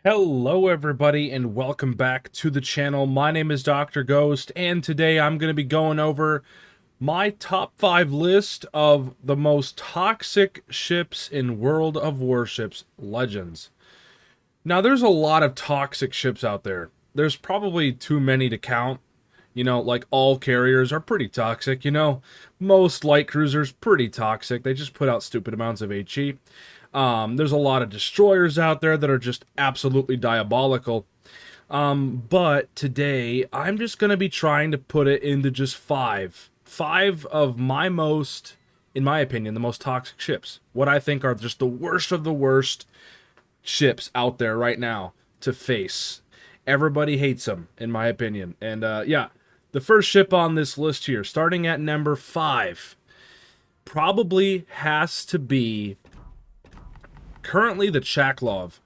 Hello everybody and welcome back to the channel. My name is Dr. Ghost and today I'm going to be going over my top 5 list of the most toxic ships in World of Warships Legends. Now there's a lot of toxic ships out there. There's probably too many to count. Like all carriers are pretty toxic, Most light cruisers, pretty toxic. They just put out stupid amounts of HE. There's a lot of destroyers out there that are just absolutely diabolical. But today, I'm just going to be trying to put it into just five. Five of my most, in my opinion, the most toxic ships. What I think are just the worst of the worst ships out there right now to face. Everybody hates them, in my opinion. And yeah, the first ship on this list here, starting at number 5, probably has to be currently the Chkalov.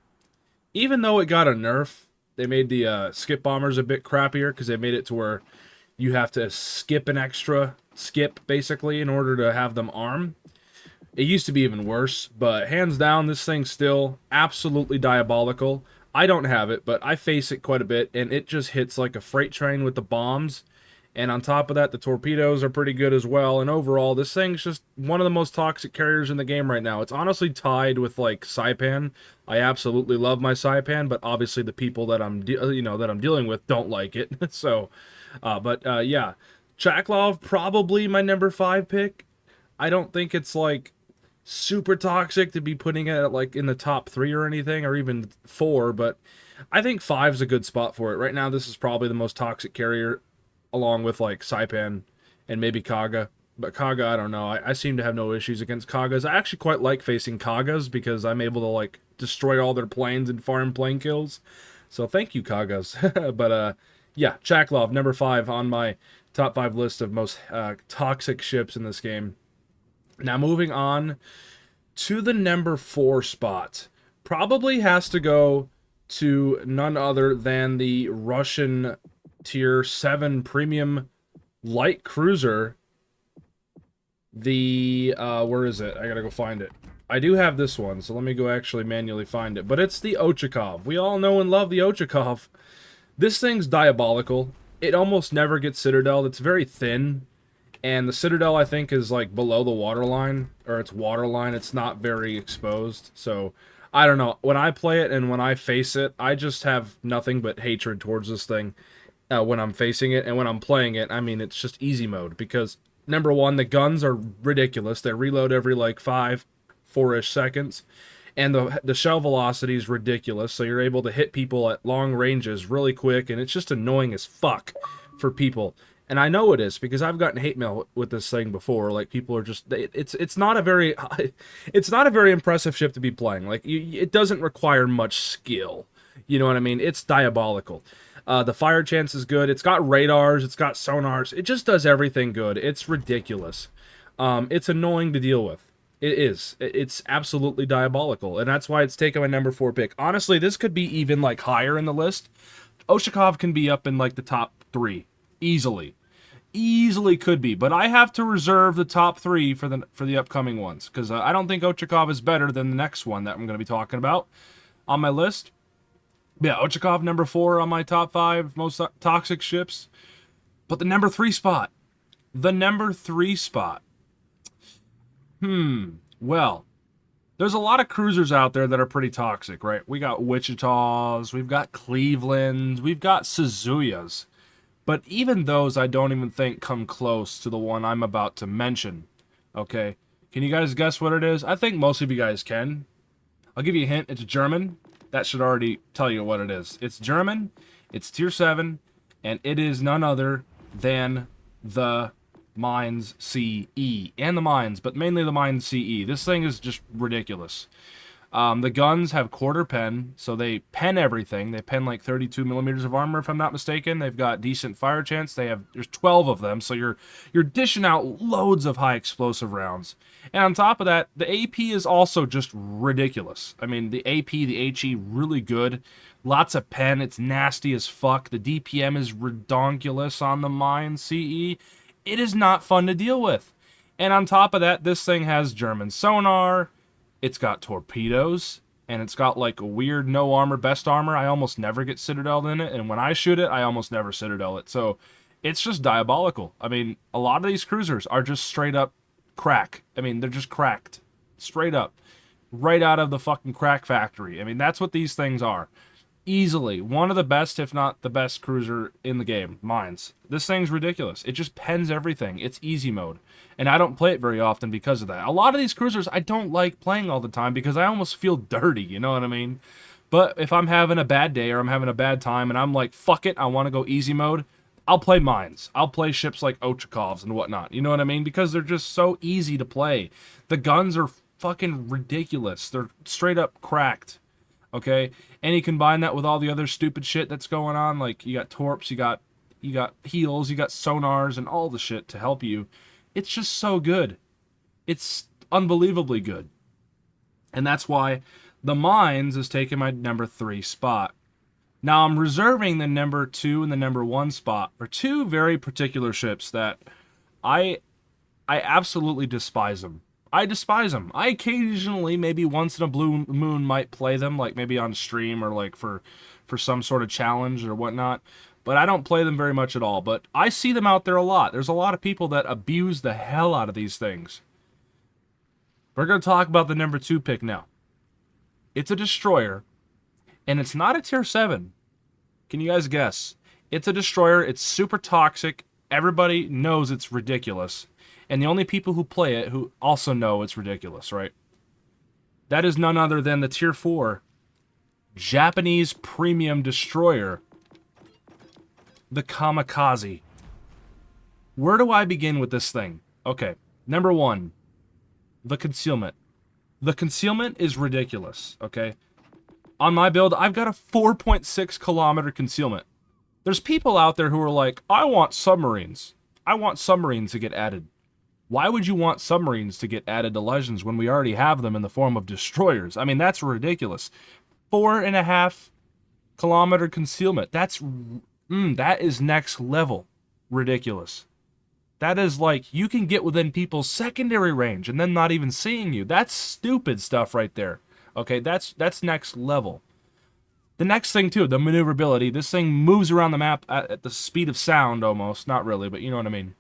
Even though it got a nerf, they made the skip bombers a bit crappier because they made it to where you have to skip an extra skip, basically, in order to have them arm. It used to be even worse, but hands down, this thing's still absolutely diabolical. I don't have it, but I face it quite a bit, and it just hits like a freight train with the bombs. And on top of that, the torpedoes are pretty good as well. And overall, this thing's just one of the most toxic carriers in the game right now. It's honestly tied with like Saipan. I absolutely love my Saipan, but obviously the people that I'm dealing with don't like it. So, yeah, Chkalov probably my number 5 pick. I don't think it's like super toxic to be putting it like in the top 3 or anything, or even 4, but I think 5 is a good spot for it. Right now, this is probably the most toxic carrier along with like Saipan and maybe Kaga. But Kaga, I don't know. I seem to have no issues against Kagas. I actually quite like facing Kagas because I'm able to like destroy all their planes and farm plane kills. So thank you, Kagas. But yeah, Chkalov, number 5 on my top 5 list of most toxic ships in this game. Now moving on to the number 4 spot. Probably has to go to none other than the Russian Tier 7 premium light cruiser. The where is it? I gotta go find it. I do have this one, so let me go actually manually find it. But it's the Ochakov. We all know and love the Ochakov. This thing's diabolical. It almost never gets Citadel. It's very thin, and the Citadel I think is like below the waterline, or it's waterline. It's not very exposed, so I don't know. When I play it and when I face it, I just have nothing but hatred towards this thing. When I'm facing it, and when I'm playing it, I mean, it's just easy mode, because number one, the guns are ridiculous. They reload every like 4-ish seconds, and the shell velocity is ridiculous, so you're able to hit people at long ranges really quick, and it's just annoying as fuck for people. And I know it is, because I've gotten hate mail with this thing before. Like, people are just, it's not a very it's not a very impressive ship to be playing. Like, it doesn't require much skill. You know what I mean? It's diabolical. The fire chance is good. It's got radars. It's got sonars. It just does everything good. It's ridiculous. It's annoying to deal with. It is. It's absolutely diabolical. And that's why it's taken my number 4 pick. Honestly, this could be even like higher in the list. Ochakov can be up in like the top 3. Easily. Easily could be. But I have to reserve the top 3 for the upcoming ones. Because I don't think Ochakov is better than the next one that I'm going to be talking about on my list. Yeah, Ochakov number 4 on my top 5 most toxic ships. But the number 3 spot. The number 3 spot. Well, there's a lot of cruisers out there that are pretty toxic, right? We got Wichitas, we've got Clevelands, we've got Suzuyas. But even those I don't even think come close to the one I'm about to mention. Okay? Can you guys guess what it is? I think most of you guys can. I'll give you a hint. It's German. That should already tell you what it is. It's German, it's Tier 7, and it is none other than the Mainz CE. And the Mainz, but mainly the Mainz CE. This thing is just ridiculous. The guns have quarter pen, so they pen everything. They pen like 32 millimeters of armor, if I'm not mistaken. They've got decent fire chance. There's 12 of them, so you're dishing out loads of high explosive rounds. And on top of that, the AP is also just ridiculous. I mean, the AP, the HE, really good. Lots of pen. It's nasty as fuck. The DPM is redonkulous on the Mainz CE. It is not fun to deal with. And on top of that, this thing has German sonar. It's got torpedoes, and it's got like a weird no armor, best armor. I almost never get citadel in it, and when I shoot it, I almost never citadel it. So it's just diabolical. I mean, a lot of these cruisers are just straight up crack. I mean, they're just cracked. Straight up. Right out of the fucking crack factory. I mean, that's what these things are. Easily one of the best, if not the best cruiser in the game. Mainz. This thing's ridiculous. It just pens everything. It's easy mode. And I don't play it very often because of that. A lot of these cruisers I don't like playing all the time because I almost feel dirty, you know what I mean? But if I'm having a bad day or I'm having a bad time and I'm like, fuck it, I want to go easy mode, I'll play Mainz. I'll play ships like Ochakovs and whatnot. You know what I mean? Because they're just so easy to play. The guns are fucking ridiculous. They're straight up cracked. Okay? And you combine that with all the other stupid shit that's going on. Like, you got torps, you got heals, you got sonars, and all the shit to help you. It's just so good. It's unbelievably good. And that's why the Mainz is taking my number 3 spot. Now, I'm reserving the number 2 and the number 1 spot for two very particular ships that I absolutely despise them. I despise them. I occasionally, maybe once in a blue moon, might play them, like maybe on stream or like for some sort of challenge or whatnot. But I don't play them very much at all. But I see them out there a lot. There's a lot of people that abuse the hell out of these things. We're going to talk about the number 2 pick now. It's a destroyer, and it's not a tier 7. Can you guys guess? It's a destroyer. It's super toxic. Everybody knows it's ridiculous. And the only people who play it who also know it's ridiculous, right? That is none other than the tier 4 Japanese premium destroyer, the Kamikaze. Where do I begin with this thing? Okay, number 1, the concealment. The concealment is ridiculous, okay? On my build, I've got a 4.6 kilometer concealment. There's people out there who are like, I want submarines. I want submarines to get added. Why would you want submarines to get added to Legends when we already have them in the form of destroyers? I mean, that's ridiculous. 4.5 kilometer concealment. That is next level ridiculous. That is like, you can get within people's secondary range and then not even seeing you. That's stupid stuff right there. Okay, that's next level. The next thing too, the maneuverability. This thing moves around the map at the speed of sound almost. Not really, but you know what I mean.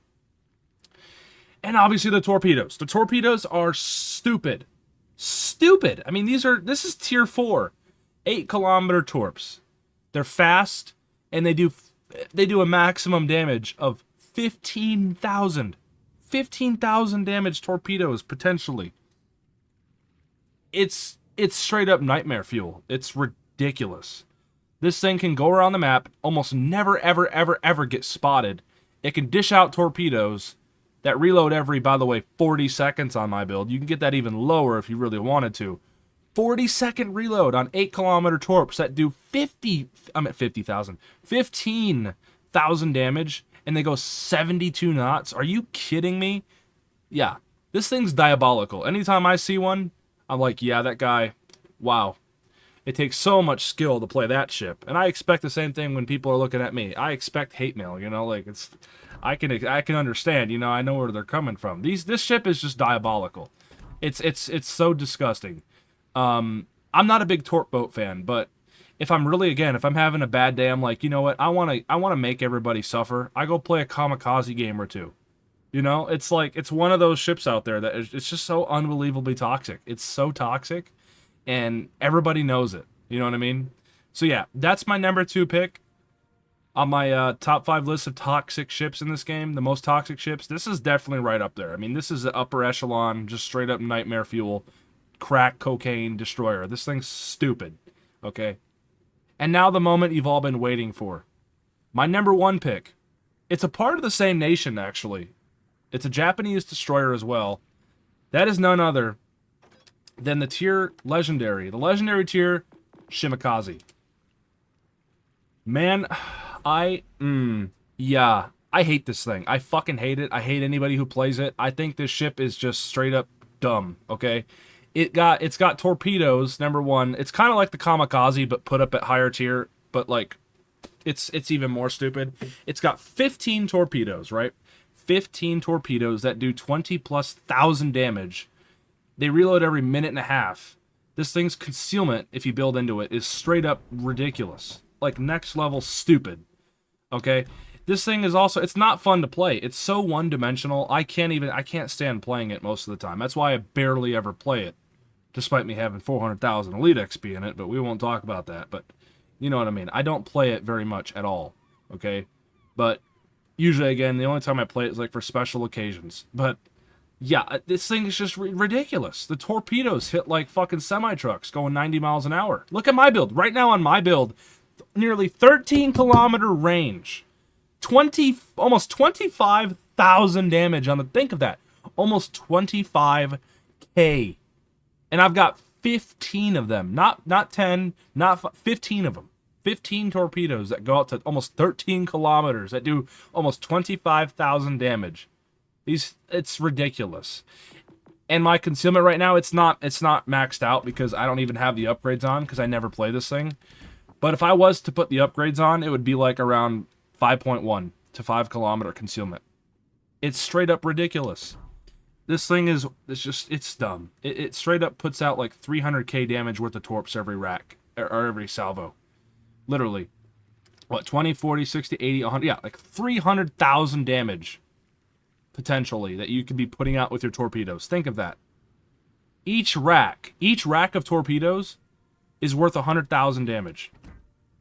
And obviously the torpedoes. The torpedoes are stupid. Stupid. I mean, this is tier 4. 8 kilometer torps. They're fast, and they do a maximum damage of 15,000. 15,000 damage torpedoes, potentially. It's straight up nightmare fuel. It's ridiculous. This thing can go around the map, almost never, ever, ever, ever get spotted. It can dish out torpedoes that reload every, by the way, 40 seconds on my build. You can get that even lower if you really wanted to. 40-second reload on 8 kilometer torps that do 15,000 damage, and they go 72 knots. Are you kidding me? Yeah, this thing's diabolical. Anytime I see one, I'm like, yeah, that guy, wow. It takes so much skill to play that ship. And I expect the same thing when people are looking at me. I expect hate mail, you know, like I can understand, you know, I know where they're coming from. This ship is just diabolical. It's so disgusting. I'm not a big torp boat fan, but if I'm having a bad day, I'm like, you know what? I want to make everybody suffer. I go play a Kamikaze game or two. You know, it's like, it's one of those ships out there that it's just so unbelievably toxic. It's so toxic, and everybody knows it. You know what I mean? So yeah, that's my number 2 pick on my top 5 list of toxic ships in this game. The most toxic ships. This is definitely right up there. I mean, this is the upper echelon, just straight up nightmare fuel, crack cocaine destroyer. This thing's stupid. Okay. And now the moment you've all been waiting for. My number 1 pick. It's a part of the same nation, actually. It's a Japanese destroyer as well. That is none other than the legendary tier, Shimakaze. Man, I hate this thing. I fucking hate it. I hate anybody who plays it. I think this ship is just straight up dumb, okay? It's got torpedoes, number 1. It's kind of like the Kamikaze, but put up at higher tier, but like, it's even more stupid. It's got 15 torpedoes, right? 15 torpedoes that do 20,000+ damage. They reload every minute and a half. This thing's concealment, if you build into it, is straight up ridiculous. Like, next level stupid. Okay? This thing is also, it's not fun to play. It's so one-dimensional, I can't stand playing it most of the time. That's why I barely ever play it. Despite me having 400,000 Elite XP in it, but we won't talk about that. But, you know what I mean. I don't play it very much at all. Okay? But, usually, again, the only time I play it is, like, for special occasions. But, yeah, this thing is just ridiculous. The torpedoes hit like fucking semi-trucks going 90 miles an hour. Look at my build. Right now on my build, nearly 13-kilometer range. Almost 25,000 damage on the... Think of that. Almost 25K. And I've got 15 of them. Not 10, not 15 of them. 15 torpedoes that go out to almost 13 kilometers that do almost 25,000 damage. It's ridiculous. And my concealment right now, it's not maxed out because I don't even have the upgrades on because I never play this thing. But if I was to put the upgrades on, it would be like around 5.1 to 5 kilometer concealment. It's straight up ridiculous. This thing it's dumb. It straight up puts out like 300k damage worth of torps every rack, or every salvo. Literally. What, 20, 40, 60, 80, 100, yeah, like 300,000 damage. Potentially, that you could be putting out with your torpedoes. Think of that. Each rack of torpedoes is worth 100,000 damage.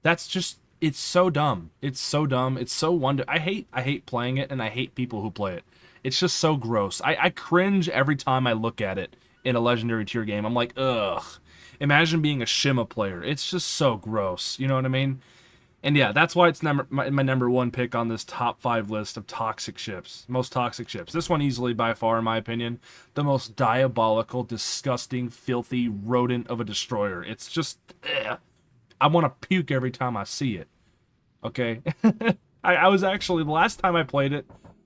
That's just, it's so dumb. It's so dumb. It's so I hate playing it, and I hate people who play it. It's just so gross. I cringe every time I look at it in a legendary tier game. I'm like, ugh. Imagine being a Shima player. It's just so gross. You know what I mean? And yeah, that's why it's my number one pick on this top 5 list of toxic ships. Most toxic ships. This one easily, by far, in my opinion, the most diabolical, disgusting, filthy rodent of a destroyer. It's just, I want to puke every time I see it. Okay? I was actually, the last time I played it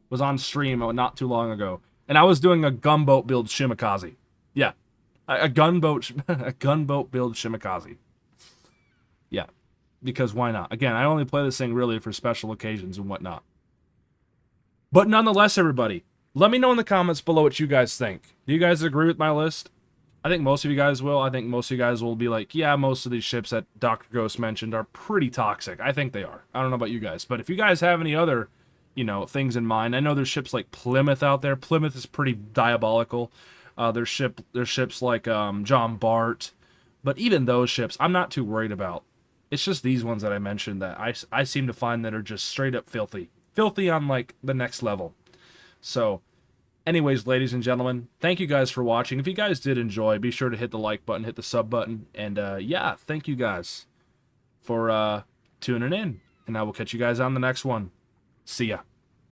was on stream not too long ago. And I was doing a gunboat build Shimakaze. Yeah. A gunboat build Shimakaze. Yeah. Because why not? Again, I only play this thing really for special occasions and whatnot. But nonetheless, everybody, let me know in the comments below what you guys think. Do you guys agree with my list? I think most of you guys will. I think most of you guys will be like, yeah, most of these ships that Dr. Ghost mentioned are pretty toxic. I think they are. I don't know about you guys. But if you guys have any other, things in mind, I know there's ships like Plymouth out there. Plymouth is pretty diabolical. There's ships like John Bart. But even those ships, I'm not too worried about. It's just these ones that I mentioned that I seem to find that are just straight up filthy. Filthy on, like, the next level. So, anyways, ladies and gentlemen, thank you guys for watching. If you guys did enjoy, be sure to hit the like button, hit the sub button. And, yeah, thank you guys for tuning in. And I will catch you guys on the next one. See ya.